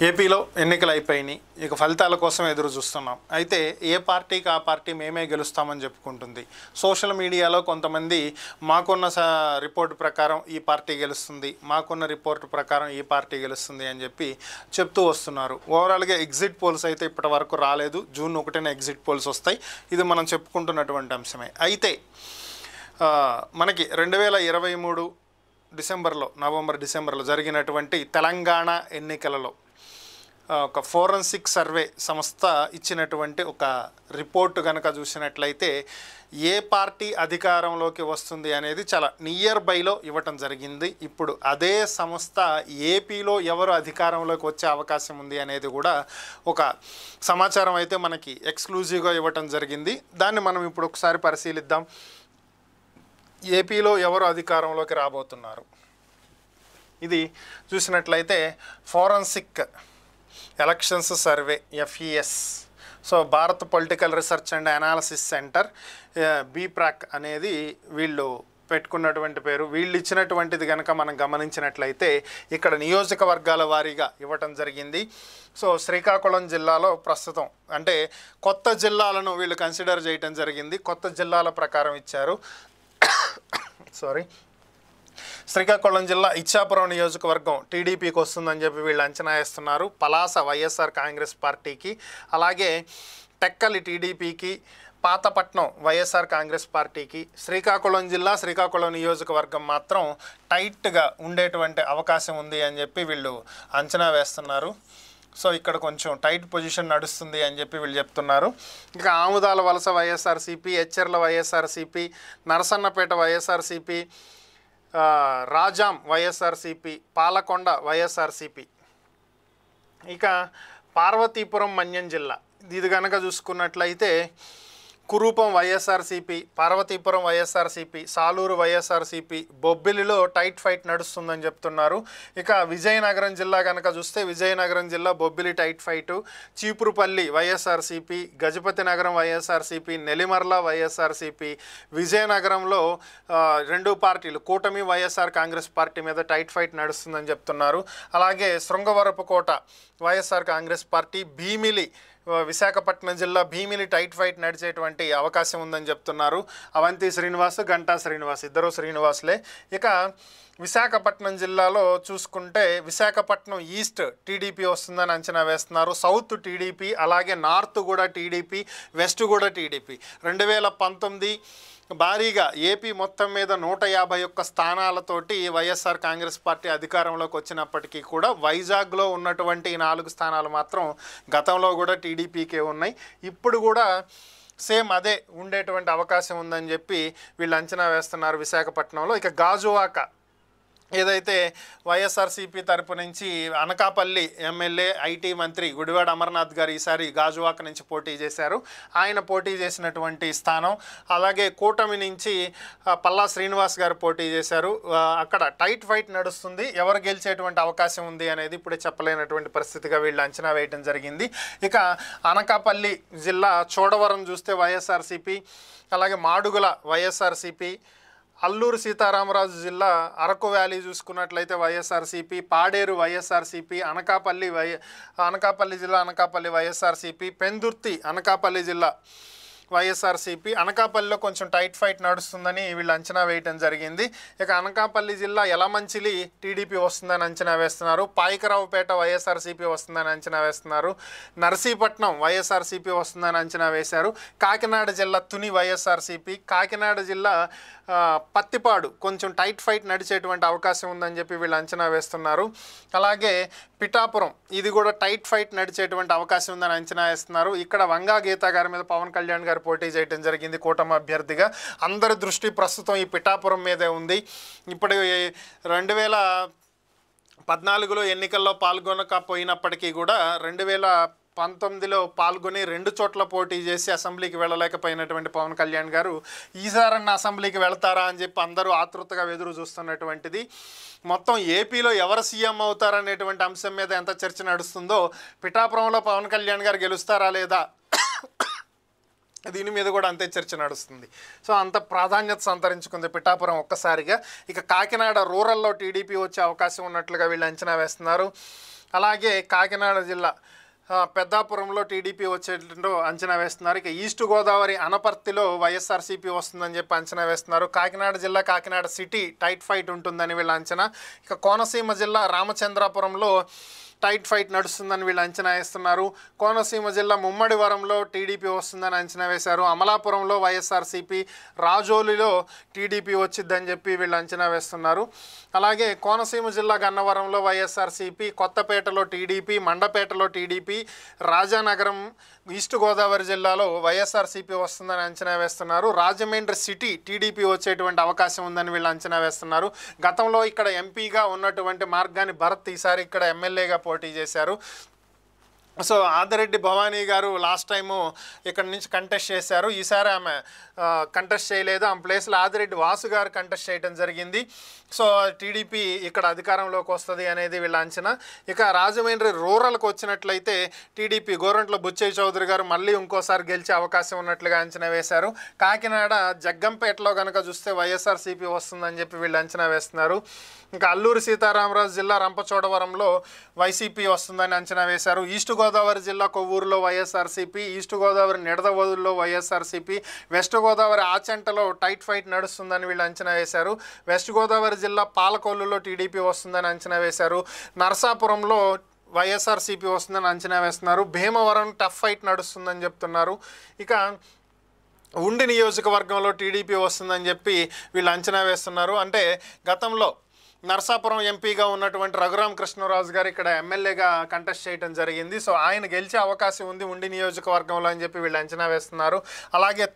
ఏపీలో ఎన్నికలు అయిపోయినాయి. ఇక ఫలితాల కోసం ఎదురు చూస్తున్నాం. అయితే ఏ పార్టీకి ఆ పార్టీ మేమే గెలుస్తామని చెప్పుకుంటుంది. సోషల్ మీడియాలో కొంతమంది మాకున్న రిపోర్ట్ ప్రకారం ఈ పార్టీ గెలుస్తుంది, మాకున్న రిపోర్ట్ ప్రకారం ఈ పార్టీ గెలుస్తుంది అని చెప్పి చెప్తూ వస్తున్నారు. ఓవరాల్గా ఎగ్జిట్ పోల్స్ అయితే ఇప్పటి వరకు రాలేదు. జూన్ 1న ఎగ్జిట్ పోల్స్ వస్తాయి. ఇది మనం చెప్పుకుంటున్నటువంటి అంశమే. అయితే మనకి 2023 నవంబర్ డిసెంబర్లో జరిగినటువంటి తెలంగాణ ఎన్నికలలో ఒక ఫోరెన్సిక్ సర్వే సంస్థ ఇచ్చినటువంటి ఒక రిపోర్టు కనుక చూసినట్లయితే ఏ పార్టీ అధికారంలోకి వస్తుంది అనేది చాలా నియర్ బైలో ఇవ్వటం జరిగింది. ఇప్పుడు అదే సంస్థ ఏపీలో ఎవరు అధికారంలోకి వచ్చే అవకాశం ఉంది అనేది కూడా ఒక సమాచారం అయితే మనకి ఎక్స్క్లూజివ్గా ఇవ్వటం జరిగింది. దాన్ని మనం ఇప్పుడు ఒకసారి పరిశీలిద్దాం. ఏపీలో ఎవరు అధికారంలోకి రాబోతున్నారు ఇది చూసినట్లయితే forensic elections survey FES, so Bharat political research and analysis centre BPRAC అనేది వీళ్ళు పెట్టుకున్నటువంటి పేరు. వీళ్ళు ఇచ్చినటువంటిది కనుక మనం గమనించినట్లయితే ఇక్కడ నియోజకవర్గాల వారీగా ఇవ్వటం జరిగింది. సో శ్రీకాకుళం జిల్లాలో ప్రస్తుతం అంటే కొత్త జిల్లాలను వీళ్ళు కన్సిడర్ చేయటం జరిగింది. కొత్త జిల్లాల ప్రకారం ఇచ్చారు. శ్రీకాకుళం జిల్లా ఇచ్చాపురం నియోజకవర్గం టీడీపీకి వస్తుందని చెప్పి వీళ్ళు అంచనా వేస్తున్నారు. పలాస వైఎస్ఆర్ కాంగ్రెస్ పార్టీకి, అలాగే టెక్కలి టీడీపీకి, పాతపట్నం వైఎస్ఆర్ కాంగ్రెస్ పార్టీకి. శ్రీకాకుళం జిల్లా శ్రీకాకుళం నియోజకవర్గం మాత్రం టైట్గా ఉండేటువంటి అవకాశం ఉంది అని చెప్పి వీళ్ళు అంచనా వేస్తున్నారు. సో ఇక్కడ కొంచెం టైట్ పొజిషన్ నడుస్తుంది అని చెప్పి వీళ్ళు చెప్తున్నారు. ఇక ఆముదాల వలస వైఎస్ఆర్సీపీ, ఎచ్చెర్ల వైఎస్ఆర్సీపీ, నరసన్నపేట వైఎస్ఆర్సీపీ, రాజాం వైఎస్ఆర్సీపీ, పాలకొండ వైఎస్ఆర్సీపీ. ఇక పార్వతీపురం మన్యం జిల్లా ఇది కనుక చూసుకున్నట్లయితే కురూపం వైఎస్ఆర్సీపీ, పార్వతీపురం వైఎస్ఆర్సీపీ, సాలూరు వైఎస్ఆర్సీపీ, బొబ్బిలిలో టైట్ ఫైట్ నడుస్తుందని చెప్తున్నారు. ఇక విజయనగరం జిల్లా కనుక చూస్తే విజయనగరం జిల్లా బొబ్బిలి టైట్ ఫైటు, చీపురుపల్లి వైఎస్ఆర్సీపీ, గజపతి నగరం వైఎస్ఆర్సీపీ, నెల్లిమర్ల వైఎస్ఆర్సీపీ. విజయనగరంలో రెండు పార్టీలు కూటమి వైఎస్ఆర్ కాంగ్రెస్ పార్టీ మీద టైట్ ఫైట్ నడుస్తుందని చెప్తున్నారు. అలాగే శృంగవరపుకోట వైఎస్ఆర్ కాంగ్రెస్ పార్టీ, భీమిలి విశాఖపట్నం జిల్లా భీమిలి టైట్ ఫైట్ నడిచేటువంటి అవకాశం ఉందని చెప్తున్నారు. అవంతి శ్రీనివాస్, గంటా శ్రీనివాస్ ఇద్దరు శ్రీనివాసులే. ఇక విశాఖపట్నం జిల్లాలో చూసుకుంటే విశాఖపట్నం ఈస్ట్ టీడీపీ వస్తుందని అంచనా వేస్తున్నారు. సౌత్ టీడీపీ, అలాగే నార్త్ కూడా టీడీపీ, వెస్ట్ కూడా టీడీపీ. 2019 భారీగా ఏపీ మొత్తం మీద 151 స్థానాలతోటి వైఎస్ఆర్ కాంగ్రెస్ పార్టీ అధికారంలోకి వచ్చినప్పటికీ కూడా వైజాగ్లో ఉన్నటువంటి 4 స్థానాలు మాత్రం గతంలో కూడా టీడీపీకే ఉన్నాయి. ఇప్పుడు కూడా సేమ్ అదే ఉండేటువంటి అవకాశం ఉందని చెప్పి వీళ్ళు అంచనా వేస్తున్నారు విశాఖపట్నంలో. ఇక గాజువాక ఏదైతే వైఎస్ఆర్సీపీ తరపు నుంచి అనకాపల్లి ఎమ్మెల్యే ఐటీ మంత్రి గుడివాడ అమర్నాథ్ గారు ఈసారి గాజువాక నుంచి పోటీ చేశారు. ఆయన పోటీ చేసినటువంటి స్థానం. అలాగే కూటమి నుంచి పల్లా శ్రీనివాస్ గారు పోటీ చేశారు. అక్కడ టైట్ ఫైట్ నడుస్తుంది. ఎవరు గెలిచేటువంటి అవకాశం ఉంది అనేది ఇప్పుడే చెప్పలేనటువంటి పరిస్థితిగా వీళ్ళు అంచనా వేయడం జరిగింది. ఇక అనకాపల్లి జిల్లా చోడవరం చూస్తే వైఎస్ఆర్సీపీ, అలాగే మాడుగుల వైఎస్ఆర్సీపీ, అల్లూరు సీతారామరాజు జిల్లా అరకు వ్యాలీ చూసుకున్నట్లయితే వైఎస్ఆర్సీపీ, పాడేరు వైఎస్ఆర్సీపీ, అనకాపల్లి జిల్లా అనకాపల్లి వైఎస్ఆర్సీపీ, పెందుర్తి అనకాపల్లి జిల్లా వైఎస్ఆర్సీపీ. అనకాపల్లిలో కొంచెం టైట్ ఫైట్ నడుస్తుందని వీళ్ళు అంచనా వేయటం జరిగింది. ఇక అనకాపల్లి జిల్లా యలమంచిలి టీడీపీ వస్తుందని అంచనా వేస్తున్నారు. పాయకరావుపేట వైఎస్ఆర్సీపీ వస్తుందని అంచనా వేస్తున్నారు. నర్సీపట్నం వైఎస్ఆర్సీపీ వస్తుందని అంచనా వేశారు. కాకినాడ జిల్లా తుని వైఎస్ఆర్సీపీ, కాకినాడ జిల్లా పత్తిపాడు కొంచెం టైట్ ఫైట్ నడిచేటువంటి అవకాశం ఉందని చెప్పి వీళ్ళు అంచనా వేస్తున్నారు. అలాగే పిఠాపురం ఇది కూడా టైట్ ఫైట్ నడిచేటువంటి అవకాశం ఉందని అంచనా వేస్తున్నారు. ఇక్కడ వంగా గీత గారి మీద పవన్ కళ్యాణ్ గారు పోటీ చేయడం జరిగింది కూటమి అభ్యర్థిగా. అందరి దృష్టి ప్రస్తుతం ఈ పిఠాపురం మీదే ఉంది. ఇప్పుడు 2014లో ఎన్నికల్లో పాల్గొనకపోయినప్పటికీ కూడా 2019లో పాల్గొని 2 చోట్ల పోటీ చేసి అసెంబ్లీకి వెళ్ళలేకపోయినటువంటి పవన్ కళ్యాణ్ గారు ఈసారన్న అసెంబ్లీకి వెళ్తారా అని చెప్పి అందరూ ఆతృతగా ఎదురు చూస్తున్నటువంటిది. మొత్తం ఏపీలో ఎవరు సీఎం అవుతారనేటువంటి అంశం మీద ఎంత చర్చ నడుస్తుందో పిఠాపురంలో పవన్ కళ్యాణ్ గారు గెలుస్తారా లేదా దీని మీద కూడా అంతే చర్చ నడుస్తుంది. సో అంత ప్రాధాన్యత సంతరించుకుంది పిఠాపురం ఒక్కసారిగా. ఇక కాకినాడ రూరల్లో టీడీపీ వచ్చే అవకాశం ఉన్నట్లుగా వీళ్ళు అంచనా వేస్తున్నారు. అలాగే కాకినాడ జిల్లా పెద్దాపురంలో టీడీపీ వచ్చేటట్టు అంచనా వేస్తున్నారు. ఇక ఈస్ట్ గోదావరి అనపర్తిలో వైఎస్ఆర్సీపీ వస్తుందని చెప్పి అంచనా వేస్తున్నారు. కాకినాడ జిల్లా కాకినాడ సిటీ టైట్ ఫైట్ ఉంటుందని వీళ్ళ అంచనా. ఇక కోనసీమ జిల్లా రామచంద్రాపురంలో టైట్ ఫైట్ నడుస్తుందని వీళ్ళు అంచనా వేస్తున్నారు. కోనసీమ జిల్లా ముమ్మడివరంలో టీడీపీ వస్తుందని అంచనా వేశారు. అమలాపురంలో వైఎస్ఆర్సీపీ, రాజోలిలో టీడీపీ వచ్చిద్దని చెప్పి వీళ్ళు అంచనా వేస్తున్నారు. అలాగే కోనసీమ జిల్లా గన్నవరంలో వైఎస్ఆర్సీపీ, కొత్తపేటలో టీడీపీ, మండపేటలో టీడీపీ, రాజానగరం ఈస్ట్ గోదావరి జిల్లాలో వైఎస్ఆర్సీపీ వస్తుందని అంచనా వేస్తున్నారు. రాజమండ్రి సిటీ టీడీపీ వచ్చేటువంటి అవకాశం ఉందని వీళ్ళు అంచనా వేస్తున్నారు. గతంలో ఇక్కడ ఎంపీగా ఉన్నటువంటి మార్గాన్ని భరత్ ఈసారి ఇక్కడ ఎమ్మెల్యేగా పోటీ చేశారు. సో ఆదిరెడ్డి భవానీ గారు లాస్ట్ టైము ఇక్కడ నుంచి కంటెస్ట్ చేశారు. ఈసారి ఆమె కంటెస్ట్ చేయలేదు. ఆమె ప్లేస్లో ఆదిరెడ్డి వాసు గారు కంటెస్ట్ చేయడం జరిగింది. సో టీడీపీ ఇక్కడ అధికారంలోకి వస్తుంది అనేది వీళ్ళ అంచనా. ఇక రాజమండ్రి రూరల్కి వచ్చినట్లయితే టీడీపీ గోరంట్ల బుచ్చయ్య చౌదరి గారు మళ్ళీ ఇంకోసారి గెలిచే అవకాశం ఉన్నట్లుగా అంచనా వేశారు. కాకినాడ జగ్గంపేటలో కనుక చూస్తే వైఎస్ఆర్సీపీ వస్తుందని చెప్పి వీళ్ళు అంచనా వేస్తున్నారు. ఇంకా అల్లూరి సీతారామరాజు జిల్లా రంపచోడవరంలో వైసీపీ వస్తుందని అంచనా వేశారు. ఈస్ట్ గోదావరి జిల్లా కొవ్వూరులో వైఎస్ఆర్సీపీ, ఈస్ట్ గోదావరి నిడదవోలులో వైఎస్ఆర్సీపీ, వెస్ట్ గోదావరి ఆచంటలో టైట్ ఫైట్ నడుస్తుందని వీళ్ళు అంచనా వేశారు. వెస్ట్ గోదావరి జిల్లా పాలకొల్లులో టీడీపీ వస్తుందని అంచనా వేశారు. నరసాపురంలో వైఎస్ఆర్సీపీ వస్తుందని అంచనా వేస్తున్నారు. భీమవరం టఫ్ ఫైట్ నడుస్తుందని చెప్తున్నారు. ఇక ఉండి నియోజకవర్గంలో టీడీపీ వస్తుందని చెప్పి వీళ్ళు అంచనా వేస్తున్నారు. అంటే గతంలో నరసాపురం ఎంపీగా ఉన్నటువంటి రఘురామ కృష్ణరాజు గారు ఇక్కడ ఎమ్మెల్యేగా కంటెస్ట్ చేయడం జరిగింది. సో ఆయన గెలిచే అవకాశం ఉంది ఉండి నియోజకవర్గంలో అని చెప్పి వీళ్ళు అంచనా వేస్తున్నారు. అలాగే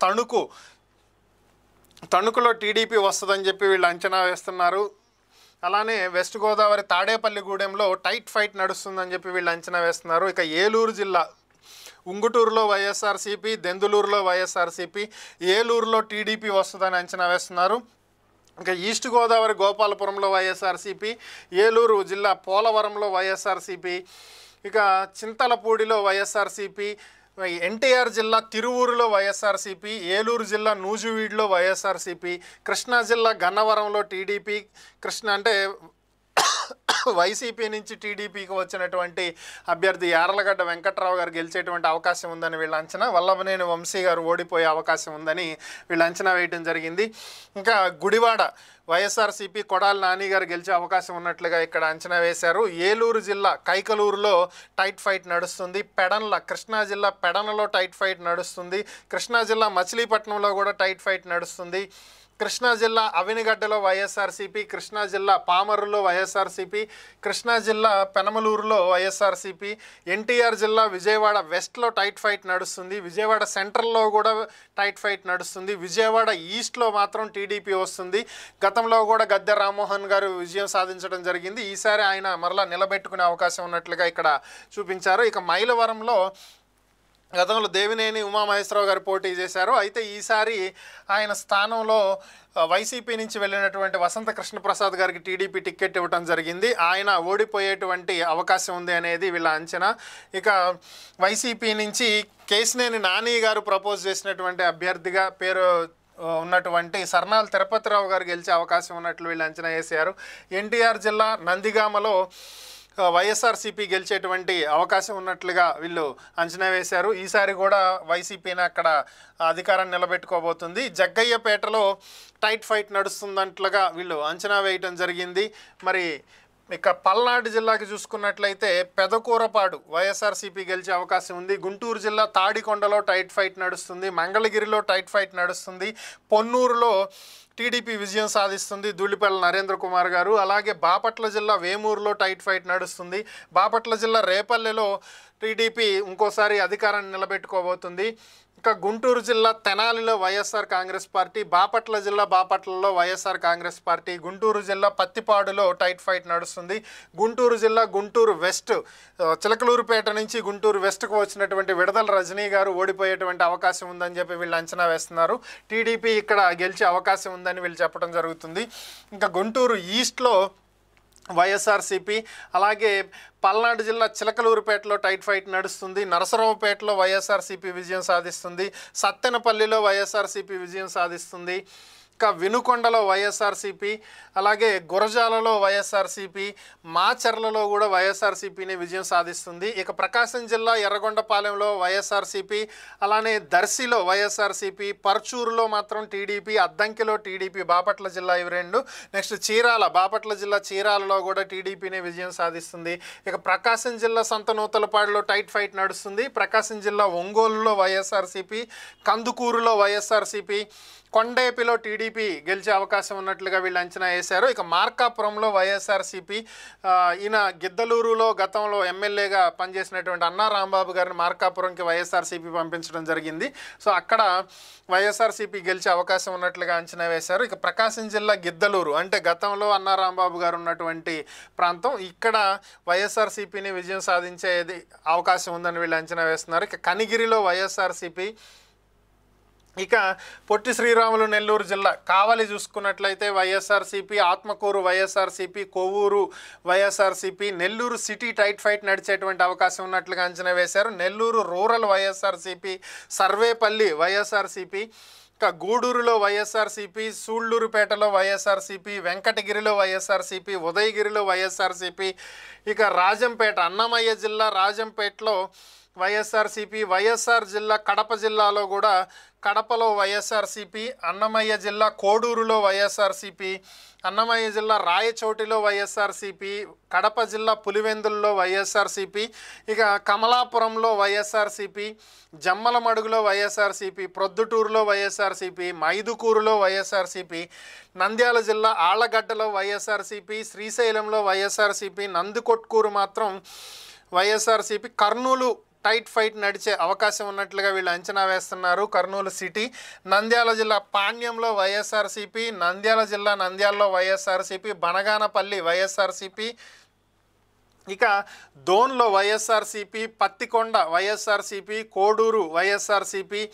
తణుకులో టీడీపీ వస్తుందని చెప్పి వీళ్ళు అంచనా వేస్తున్నారు. అలానే వెస్ట్ గోదావరి తాడేపల్లిగూడెంలో టైట్ ఫైట్ నడుస్తుందని చెప్పి వీళ్ళు అంచనా వేస్తున్నారు. ఇక ఏలూరు జిల్లా ఉంగుటూరులో వైఎస్ఆర్సీపీ, దెందులూరులో వైఎస్ఆర్సీపీ, ఏలూరులో టీడీపీ వస్తుందని అంచనా వేస్తున్నారు. ఇంకా ఈస్ట్ గోదావరి గోపాలపురంలో వైఎస్ఆర్సీపీ, ఏలూరు జిల్లా పోలవరంలో వైఎస్ఆర్సీపీ, ఇక చింతలపూడిలో వైఎస్ఆర్సీపీ, ఎన్టీఆర్ జిల్లా తిరువూరులో వైఎస్ఆర్సీపీ, ఏలూరు జిల్లా నూజివీడులో వైఎస్ఆర్సీపీ, కృష్ణా జిల్లా గన్నవరంలో టీడీపీ, వైసీపీ నుంచి టీడీపీకి వచ్చినటువంటి అభ్యర్థి యార్లగడ్డ వెంకట్రావు గారు గెలిచేటువంటి అవకాశం ఉందని వీళ్ళ అంచనా. వల్లభనేని వంశీ గారు ఓడిపోయే అవకాశం ఉందని వీళ్ళు అంచనా వేయడం జరిగింది. ఇంకా గుడివాడ వైఎస్ఆర్సీపీ కొడాలి నాని గారు గెలిచే అవకాశం ఉన్నట్లుగా ఇక్కడ అంచనా వేశారు. ఏలూరు జిల్లా కైకలూరులో టైట్ ఫైట్ నడుస్తుంది. కృష్ణా జిల్లా పెడనలో టైట్ ఫైట్ నడుస్తుంది. కృష్ణా జిల్లా మచిలీపట్నంలో కూడా టైట్ ఫైట్ నడుస్తుంది. కృష్ణా జిల్లా అవినిగడ్డలో వైఎస్ఆర్సీపీ, కృష్ణా జిల్లా పామరులో వైఎస్ఆర్సీపీ, కృష్ణా జిల్లా పెనమలూరులో వైఎస్ఆర్సీపీ, ఎన్టీఆర్ జిల్లా విజయవాడ వెస్ట్లో టైట్ ఫైట్ నడుస్తుంది. విజయవాడ సెంట్రల్లో కూడా టైట్ ఫైట్ నడుస్తుంది. విజయవాడ ఈస్ట్లో మాత్రం టీడీపీ వస్తుంది. గతంలో కూడా గద్దె రామ్మోహన్ గారు విజయం సాధించడం జరిగింది. ఈసారి ఆయన మరలా నిలబెట్టుకునే అవకాశం ఉన్నట్లుగా ఇక్కడ చూపించారు. ఇక మైలవరంలో గతంలో దేవినేని ఉమామహేశ్వరరావు గారు పోటీ చేశారు. అయితే ఈసారి ఆయన స్థానంలో వైసీపీ నుంచి వెళ్ళినటువంటి వసంత కృష్ణప్రసాద్ గారికి టీడీపీ టికెట్ ఇవ్వడం జరిగింది. ఆయన ఓడిపోయేటువంటి అవకాశం ఉంది అనేది వీళ్ళ అంచనా. ఇక వైసీపీ నుంచి కేశినేని నాని గారు ప్రపోజ్ చేసినటువంటి అభ్యర్థిగా పేరు ఉన్నటువంటి సర్నాల తిరుపతిరావు గారు గెలిచే అవకాశం ఉన్నట్లు వీళ్ళు అంచనా వేశారు. ఎన్టీఆర్ జిల్లా నందిగామలో వైఎస్ఆర్సీపీ గెలిచేటువంటి అవకాశం ఉన్నట్లుగా వీళ్ళు అంచనా వేశారు. ఈసారి కూడా వైసీపీని అక్కడ అధికారాన్ని నిలబెట్టుకోబోతుంది. జగ్గయ్యపేటలో టైట్ ఫైట్ నడుస్తుందంట్లుగా వీళ్ళు అంచనా వేయటం జరిగింది. మరి ఇక పల్నాడు జిల్లాకి చూసుకున్నట్లయితే పెదకూరపాడు వైఎస్ఆర్సీపీ గెలిచే అవకాశం ఉంది. గుంటూరు జిల్లా తాడికొండలో టైట్ ఫైట్ నడుస్తుంది. మంగళగిరిలో టైట్ ఫైట్ నడుస్తుంది. పొన్నూరులో టీడీపీ విజయం సాధిస్తుంది ధూళిపల్లి నరేంద్ర కుమార్ గారు. అలాగే బాపట్ల జిల్లా వేమూరులో టైట్ ఫైట్ నడుస్తుంది. బాపట్ల జిల్లా రేపల్లెలో టీడీపీ ఇంకోసారి అధికారాన్ని నిలబెట్టుకోబోతుంది. ఇక గుంటూరు జిల్లా తెనాలిలో వైఎస్ఆర్ కాంగ్రెస్ పార్టీ, బాపట్ల జిల్లా బాపట్లలో వైఎస్ఆర్ కాంగ్రెస్ పార్టీ, గుంటూరు జిల్లా పత్తిపాడులో టైట్ ఫైట్ నడుస్తుంది. గుంటూరు జిల్లా గుంటూరు వెస్ట్ చిలకలూరుపేట నుంచి గుంటూరు వెస్ట్కు వచ్చినటువంటి విడదల రజనీ గారు ఓడిపోయేటువంటి అవకాశం ఉందని చెప్పి వీళ్ళు అంచనా వేస్తున్నారు. టీడీపీ ఇక్కడ గెలిచే అవకాశం ఉందని వీళ్ళు చెప్పడం జరుగుతుంది. ఇంకా గుంటూరు ఈస్ట్లో వైఎస్ఆర్సీపీ, అలాగే పల్నాడు జిల్లా చిలకలూరుపేటలో టైట్ ఫైట్ నడుస్తుంది. నరసరావుపేటలో వైఎస్ఆర్సీపీ విజయం సాధిస్తుంది. సత్తెనపల్లిలో వైఎస్ఆర్సీపీ విజయం సాధిస్తుంది. ఇంకా వినుకొండలో వైఎస్ఆర్సీపీ, అలాగే గురజాలలో వైఎస్ఆర్సీపీ, మాచర్లలో కూడా వైఎస్ఆర్సీపీని విజయం సాధిస్తుంది. ఇక ప్రకాశం జిల్లా ఎర్రగొండపాలెంలో వైఎస్ఆర్సీపీ, అలానే దర్శిలో వైఎస్ఆర్సీపీ, పర్చూరులో మాత్రం టీడీపీ, అద్దంకిలో టీడీపీ, బాపట్ల జిల్లా ఇవి రెండు. నెక్స్ట్ చీరాల, బాపట్ల జిల్లా చీరాలలో కూడా టీడీపీనే విజయం సాధిస్తుంది. ఇక ప్రకాశం జిల్లా సంతనూతలపాడులో టైట్ ఫైట్ నడుస్తుంది. ప్రకాశం జిల్లా ఒంగోలులో వైఎస్ఆర్సీపీ, కందుకూరులో వైఎస్ఆర్సీపీ, కొండేపిలో టీడీపీ గెలిచే అవకాశం ఉన్నట్లుగా వీళ్ళు అంచనా వేశారు. ఇక మార్కాపురంలో వైఎస్ఆర్సీపీ, ఈయన గిద్దలూరులో గతంలో ఎమ్మెల్యేగా పనిచేసినటువంటి అన్నా రాంబాబు గారిని మార్కాపురంకి వైఎస్ఆర్సీపీ పంపించడం జరిగింది. సో అక్కడ వైఎస్ఆర్సీపీ గెలిచే అవకాశం ఉన్నట్లుగా అంచనా వేశారు. ఇక ప్రకాశం జిల్లా గిద్దలూరు అంటే గతంలో అన్నా రాంబాబు గారు ఉన్నటువంటి ప్రాంతం, ఇక్కడ వైఎస్ఆర్సీపీని విజయం సాధించేది అవకాశం ఉందని వీళ్ళు అంచనా వేస్తున్నారు. ఇక కనిగిరిలో వైఎస్ఆర్సీపీ, ఇక పొట్టి శ్రీరాములు నెల్లూరు జిల్లా కావలి చూసుకున్నట్లయితే YSRCP, Atmakur YSRCP, Kovvur YSRCP, Nellore city tight fight నడిచేటువంటి అవకాశం ఉన్నట్లుగా అంచనా వేశారు. Nellore rural YSRCP, Sarvepalli YSRCP, ఇక గూడూరులో వైఎస్ఆర్సీపీ, సూళ్లూరుపేటలో వైఎస్ఆర్సీపీ, వెంకటగిరిలో వైఎస్ఆర్సీపీ, ఉదయగిరిలో వైఎస్ఆర్సీపీ, ఇక రాజంపేట అన్నమయ్య జిల్లా రాజంపేటలో వైఎస్ఆర్సీపీ, వైఎస్ఆర్ జిల్లా కడప జిల్లాలో కూడా కడపలో వైఎస్ఆర్సీపీ, అన్నమయ్య జిల్లా కోడూరులో వైఎస్ఆర్సీపీ, అన్నమయ్య జిల్లా రాయచోటిలో వైఎస్ఆర్సీపీ, కడప జిల్లా పులివెందుల్లో వైఎస్ఆర్సీపీ, ఇక కమలాపురంలో వైఎస్ఆర్సీపీ, జమ్మలమడుగులో వైఎస్ఆర్సీపీ, ప్రొద్దుటూరులో వైఎస్ఆర్సీపీ, మైదుకూరులో వైఎస్ఆర్సీపీ, నంద్యాల జిల్లా ఆళ్లగడ్డలో వైఎస్ఆర్సీపీ, శ్రీశైలంలో వైఎస్ఆర్సీపీ, నందికొట్కూరు మాత్రం వైఎస్ఆర్సీపీ, కర్నూలు టైట్ ఫైట్ నడిచే అవకాశం ఉన్నట్లుగా వీళ్ళు అంచనా వేస్తున్నారు. కర్నూలు సిటీ, నంద్యాల జిల్లా పాణ్యంలో వైఎస్ఆర్సీపీ, నంద్యాల జిల్లా నంద్యాలలో వైఎస్ఆర్సీపీ, బనగానపల్లి వైఎస్ఆర్సీపీ, ఇక దోన్లో వైఎస్ఆర్సీపీ, పత్తికొండ వైఎస్ఆర్సీపీ, కోడూరు వైఎస్ఆర్సీపీ,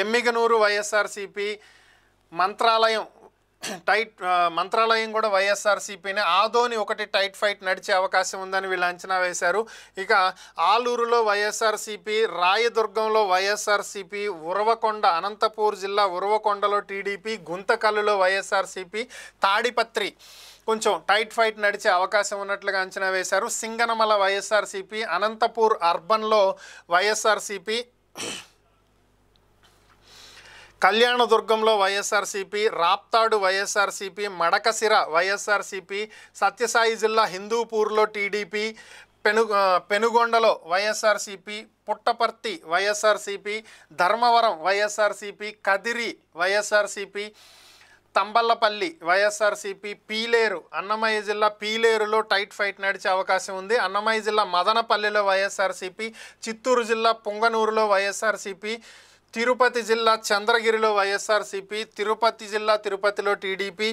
ఎమ్మిగనూరు వైఎస్ఆర్సీపీ, మంత్రాలయం కూడా వైఎస్ఆర్సీపీనే, ఆదోని ఒకటి టైట్ ఫైట్ నడిచే అవకాశం ఉందని వీళ్ళు అంచనా వేశారు. ఇక ఆలూరులో వైఎస్ఆర్సీపీ, రాయదుర్గంలో వైఎస్ఆర్సీపీ, ఉరవకొండ అనంతపూర్ జిల్లా ఉరవకొండలో టీడీపీ, గుంతకల్లులో వైఎస్ఆర్సీపీ, తాడిపత్రి కొంచెం టైట్ ఫైట్ నడిచే అవకాశం ఉన్నట్లుగా అంచనా వేశారు. సింగనమల వైఎస్ఆర్సీపీ, అనంతపూర్ అర్బన్లో వైఎస్ఆర్సీపీ, కళ్యాణదుర్గంలో వైఎస్ఆర్సీపీ, రాప్తాడు వైఎస్ఆర్సీపీ, మడకసిర వైఎస్ఆర్సీపీ, సత్యసాయి జిల్లా హిందూపూర్లో టీడీపీ, పెనుగొండలో వైఎస్ఆర్సీపీ, పుట్టపర్తి వైఎస్ఆర్సీపీ, ధర్మవరం వైఎస్ఆర్సీపీ, కదిరి వైఎస్ఆర్సీపీ, తంబల్లపల్లి వైఎస్ఆర్సీపీ, పీలేరు అన్నమయ్య జిల్లా పీలేరులో టైట్ ఫైట్ నడిచే అవకాశం ఉంది. అన్నమయ్య జిల్లా మదనపల్లిలో వైఎస్ఆర్సీపీ, చిత్తూరు జిల్లా పుంగనూరులో వైఎస్ఆర్సీపీ, తిరుపతి జిల్లా చంద్రగిరిలో వైఎస్ఆర్సీపీ, తిరుపతి జిల్లా తిరుపతిలో టీడీపీ,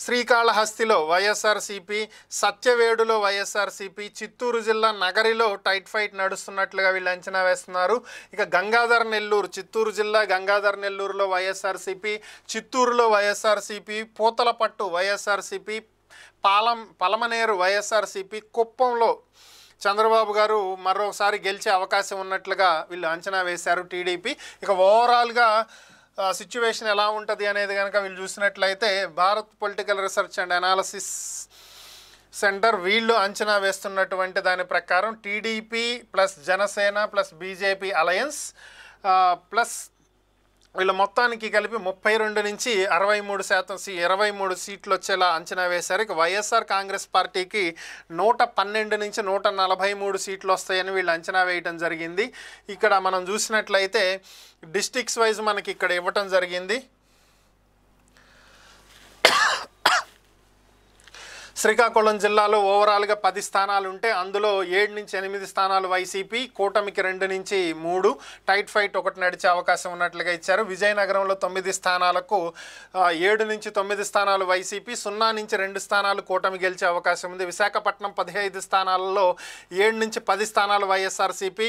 శ్రీకాళహస్తిలో వైఎస్ఆర్సీపీ, సత్యవేడులో వైఎస్ఆర్సీపీ, చిత్తూరు జిల్లా నగరిలో టైట్ ఫైట్ నడుస్తున్నట్లుగా వీళ్ళు అంచనా వేస్తున్నారు. ఇక గంగాధర్ నెల్లూరు, చిత్తూరు జిల్లా గంగాధర్ నెల్లూరులో వైఎస్ఆర్సీపీ, చిత్తూరులో వైఎస్ఆర్సీపీ, పూతలపట్టు వైఎస్ఆర్సీపీ, పలమనేరు వైఎస్ఆర్సీపీ, కుప్పంలో చంద్రబాబు గారు మరోసారి గెలిచే అవకాశం ఉన్నట్లుగా వీళ్ళు అంచనా వేశారు టీడీపీ. ఇక ఓవరాల్గా సిచ్యువేషన్ ఎలా ఉంటుంది అనేది కనుక వీళ్ళు చూసినట్లయితే Bharat political research and analysis centre వీళ్ళు అంచనా వేస్తున్నటువంటి దాని ప్రకారం TDP plus Janasena plus BJP alliance plus వీళ్ళ మొత్తానికి కలిపి 32 నుంచి 23 సీట్లు వచ్చేలా అంచనా వేశారు. ఇక వైఎస్ఆర్ కాంగ్రెస్ పార్టీకి 112 నుంచి 143 సీట్లు వస్తాయని వీళ్ళు అంచనా వేయటం జరిగింది. ఇక్కడ మనం చూసినట్లయితే డిస్ట్రిక్ట్స్ వైజ్ మనకి ఇక్కడ ఇవ్వటం జరిగింది. శ్రీకాకుళం జిల్లాలో ఓవరాల్గా 10 స్థానాలు ఉంటే అందులో 7 నుంచి 8 స్థానాలు వైసీపీ, కూటమికి 2 నుంచి 3, టైట్ ఫైట్ 1 నడిచే అవకాశం ఉన్నట్లుగా ఇచ్చారు. విజయనగరంలో 9 స్థానాలకు 7 నుంచి 9 స్థానాలు వైసీపీ, 0 నుంచి 2 స్థానాలు కూటమి గెలిచే అవకాశం ఉంది. విశాఖపట్నం 15 స్థానాలలో 7 నుంచి 10 స్థానాలు వైఎస్ఆర్సీపీ,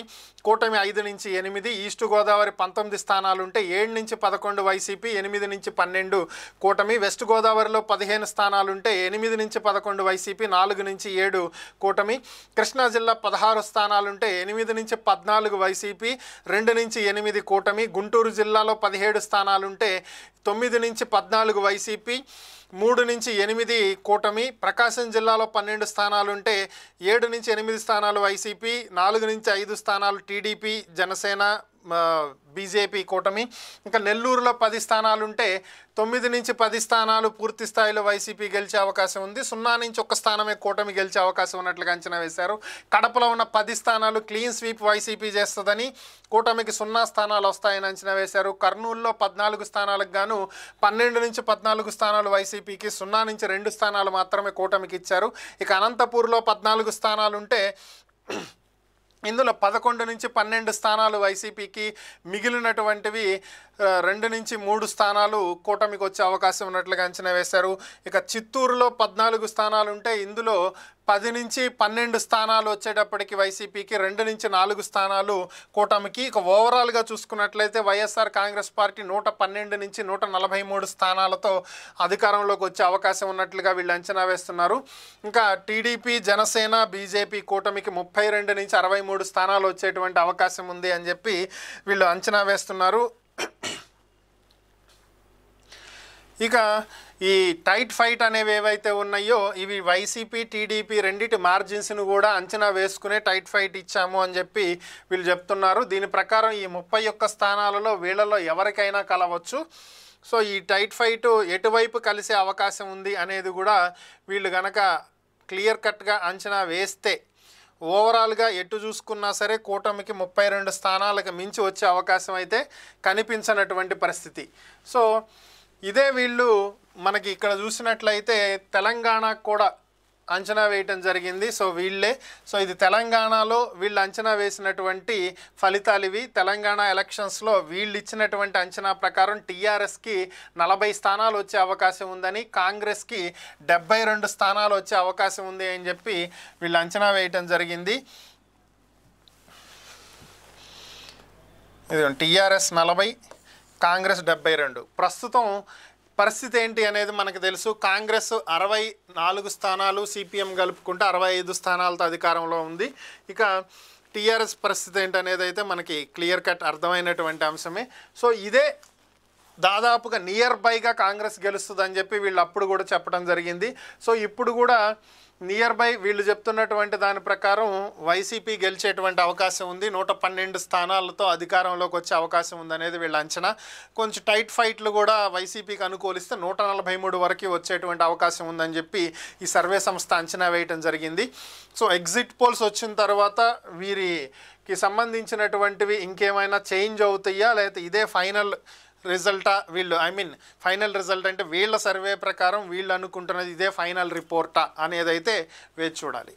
కూటమి 5 నుంచి 8, ఈస్ట్ గోదావరి 19 స్థానాలు ఉంటే 7 నుంచి 11 వైసీపీ, 8 నుంచి 12 కూటమి, వెస్ట్ గోదావరిలో 15 స్థానాలు ఉంటే 8 నుంచి 11 11 వైసీపీ, 4 నుంచి 7 కూటమి. కృష్ణా జిల్లా 16 స్థానాలుంటే 8 నుంచి 14 వైసీపీ, 2 నుంచి 8 కూటమి. గుంటూరు జిల్లాలో 17 స్థానాలుంటే 9 నుంచి 14 వైసీపీ, 3 నుంచి 8 కూటమి. ప్రకాశం జిల్లాలో 12 స్థానాలుంటే 7 నుంచి 8 స్థానాలు వైసీపీ, 4 నుంచి 5 స్థానాలు టీడీపీ, జనసేన, బీజేపీ కూటమి. ఇంకా నెల్లూరులో 10 స్థానాలుంటే 9 నుంచి 10 స్థానాలు పూర్తి స్థాయిలో వైసీపీ గెలిచే అవకాశం ఉంది. 0 నుంచి 1 స్థానమే కూటమి గెలిచే అవకాశం ఉన్నట్లుగా అంచనా వేశారు. కడపలో ఉన్న 10 స్థానాలు క్లీన్ స్వీప్ వైసీపీ చేస్తుందని, కూటమికి 0 స్థానాలు వస్తాయని అంచనా వేశారు. కర్నూలులో 14 స్థానాలకు గాను 12 నుంచి 14 స్థానాలు వైసీపీకి, 0 నుంచి 2 స్థానాలు మాత్రమే కూటమికి ఇచ్చారు. ఇక అనంతపూర్లో 14 స్థానాలుంటే ఇందులో 11 నుంచి 12 స్థానాలు వైసీపీకి, మిగిలినటువంటివి 2 నుంచి 3 స్థానాలు కూటమికి వచ్చే అవకాశం ఉన్నట్లుగా అంచనా వేశారు. ఇక చిత్తూరులో 14 స్థానాలు ఉంటే ఇందులో 10 నుంచి 12 స్థానాలు వచ్చేటప్పటికి వైసీపీకి, 2 నుంచి 4 స్థానాలు కూటమికి. ఇక ఓవరాల్గా చూసుకున్నట్లయితే వైఎస్ఆర్ కాంగ్రెస్ పార్టీ 112 నుంచి 143 స్థానాలతో అధికారంలోకి వచ్చే అవకాశం ఉన్నట్లుగా వీళ్ళు అంచనా వేస్తున్నారు. ఇంకా టీడీపీ, జనసేన, బీజేపీ కూటమికి 32 నుంచి 63 స్థానాలు వచ్చేటువంటి అవకాశం ఉంది అని చెప్పి వీళ్ళు అంచనా వేస్తున్నారు. ఇక ఈ టైట్ ఫైట్ అనేవి ఏవైతే ఉన్నాయో ఇవి వైసీపీ, టీడీపీ రెండింటి మార్జిన్స్ను కూడా అంచనా వేసుకునే టైట్ ఫైట్ ఇచ్చాము అని చెప్పి వీళ్ళు చెప్తున్నారు. దీని ప్రకారం ఈ 31 స్థానాలలో వీళ్ళలో ఎవరికైనా కలవచ్చు. సో ఈ టైట్ ఫైట్ ఎటువైపు కలిసే అవకాశం ఉంది అనేది కూడా వీళ్ళు గనక క్లియర్ కట్గా అంచనా వేస్తే ఓవరాల్గా ఎటు చూసుకున్నా సరే కూటమికి 32 స్థానాలకు మించి వచ్చే అవకాశం అయితే కనిపించనటువంటి పరిస్థితి. సో ఇదే వీళ్ళు మనకి ఇక్కడ చూసినట్లయితే తెలంగాణకు కూడా అంచనా వేయటం జరిగింది. సో వీళ్ళే, సో ఇది తెలంగాణలో వీళ్ళు అంచనా వేసినటువంటి ఫలితాలు ఇవి. తెలంగాణ ఎలక్షన్స్లో వీళ్ళు ఇచ్చినటువంటి అంచనా ప్రకారం టీఆర్ఎస్కి 40 స్థానాలు వచ్చే అవకాశం ఉందని, కాంగ్రెస్కి 72 స్థానాలు వచ్చే అవకాశం ఉంది అని చెప్పి వీళ్ళు అంచనా వేయటం జరిగింది. ఇది టీఆర్ఎస్ 40, కాంగ్రెస్ 72. ప్రస్తుతం పరిస్థితి ఏంటి అనేది మనకు తెలుసు. కాంగ్రెస్ 64 స్థానాలు, సిపిఎం కలుపుకుంటే 65 స్థానాలతో అధికారంలో ఉంది. ఇక టీఆర్ఎస్ పరిస్థితి ఏంటనేది అయితే మనకి క్లియర్ కట్ అర్థమైనటువంటి అంశమే. సో ఇదే దాదాపుగా నియర్ బైగా కాంగ్రెస్ గెలుస్తుందని చెప్పి వీళ్ళు అప్పుడు కూడా చెప్పడం జరిగింది. సో ఇప్పుడు కూడా నియర్ బై వీళ్ళు చెప్తున్నటువంటి దాని ప్రకారం వైసీపీ గెలిచేటువంటి అవకాశం ఉంది. 112 స్థానాలతో అధికారంలోకి వచ్చే అవకాశం ఉందనేది వీళ్ళ అంచనా. కొంచెం టైట్ ఫైట్లు కూడా వైసీపీకి అనుకూలిస్తే 143 వరకు వచ్చేటువంటి అవకాశం ఉందని చెప్పి ఈ సర్వే సంస్థ అంచనా వేయటం జరిగింది. సో ఎగ్జిట్ పోల్స్ వచ్చిన తర్వాత వీరికి సంబంధించినటువంటివి ఇంకేమైనా చేంజ్ అవుతాయా, లేకపోతే ఇదే ఫైనల్ రిజల్టా, వీళ్ళు ఫైనల్ రిజల్ట్ అంటే వీళ్ళ సర్వే ప్రకారం వీళ్ళు అనుకుంటున్నది ఇదే ఫైనల్ రిపోర్టా అనేదైతే వేచి చూడాలి.